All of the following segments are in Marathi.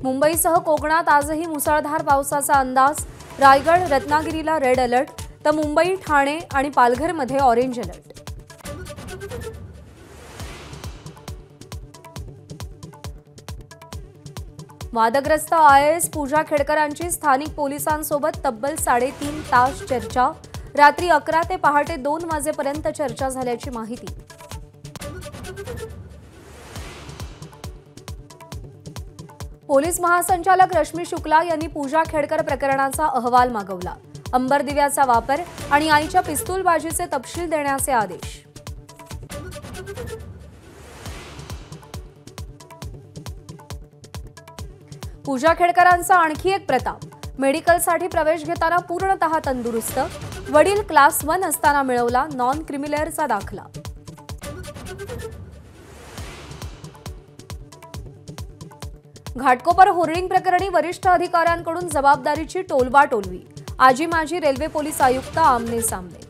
मुंबईसह कोकणात आजही मुसळधार पावसाचा अंदाज। रायगड, रत्नागिरीला रेड अलर्ट, तर मुंबई, ठाणे आणि पालघरमध्ये ऑरेंज अलर्ट। वादग्रस्त IAS पूजा खेडकरांची स्थानिक पोलिसांसोबत तब्बल 3.5 तास चर्चा। रात्री 11 ते पहाटे 2 वाजेपर्यंत चर्चा झाल्याची माहिती। पोलीस महासंचालक रश्मी शुक्ला यांनी पूजा खेडकर प्रकरणाचा अहवाल मागवला। अंबर दिव्याचा वापर आणि आईच्या पिस्तूलबाजीचे तपशील देण्याचे आदेश। पूजा खेडकरांचा आणखी एक प्रताप। मेडिकलसाठी प्रवेश घेताना पूर्णतः तंदुरुस्त। वडील क्लास 1 असताना मिळवला नॉन क्रिमिलेअरचा दाखला। घाटकोपर होर्डिंग प्रकरणी वरिष्ठ अधिकाऱ्यांकडून जबाबदारीची टोलवाटोलवी। आजी माजी रेल्वे पोलीस आयुक्त आमने सामने।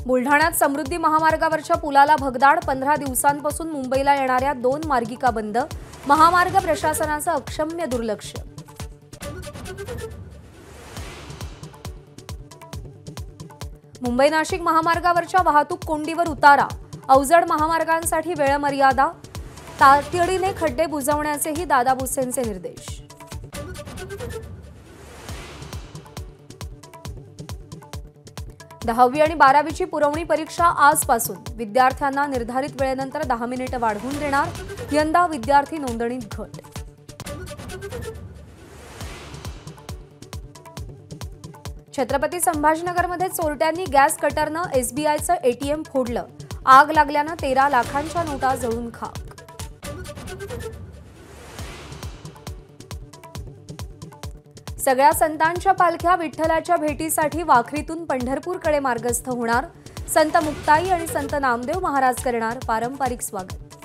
बुलढाण्यात समृद्धी महामार्गावरच्या पुलाला भगदाड। 15 दिवसांपासून मुंबईला येणाऱ्या 2 मार्गिका बंद। महामार्ग प्रशासनाचं अक्षम्य दुर्लक्ष। मुंबई नाशिक महामार्गावरच्या वाहतूक कोंडीवर उतारा। अवजड महामार्गांसाठी वेळमर्यादा। तातडीने खड्डे बुजवण्याचेही दादा भुसेंचे निर्देश। दहावी आणि 12वीची पुरवणी परीक्षा आजपासून। विद्यार्थ्यांना निर्धारित वेळेनंतर 10 मिनिटे वाढवून देणार। यंदा विद्यार्थी नोंदणीत घट। छत्रपती संभाजीनगरमध्ये चोरट्यांनी गॅस कटरनं SBIचं ATM फोडलं। आग लागल्यानं 13 लाखांच्या नोटा जळून खाक। सगळ्या संतांच्या पालख्या विठ्ठलाच्या भेटीसाठी वाखरीतून पंढरपूरकडे मार्गस्थ होणार। संत मुक्ताई आणि संत नामदेव महाराज करणार पारंपरिक स्वागत।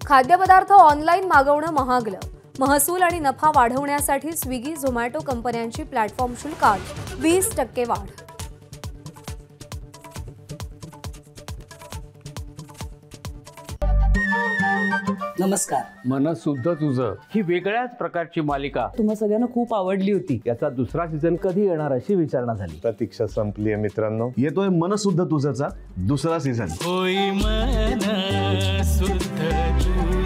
खाद्यपदार्थ ऑनलाईन मागवणं महागलं। महसूल आणि नफा वाढवण्यासाठी स्विगी, झोमॅटो कंपन्यांची प्लॅटफॉर्म शुल्कात 20% वाढ। नमस्कार। मन शुद्ध तुझं ही वेगळ्याच प्रकारची मालिका तुम्हा सगळ्यांना खूप आवडली होती। याचा दुसरा सीझन कधी येणार अशी विचारणा झाली। प्रतीक्षा संपली आहे मित्रांनो। येतोय मन शुद्ध तुझंचा दुसरा सीझन। होई मन शुद्ध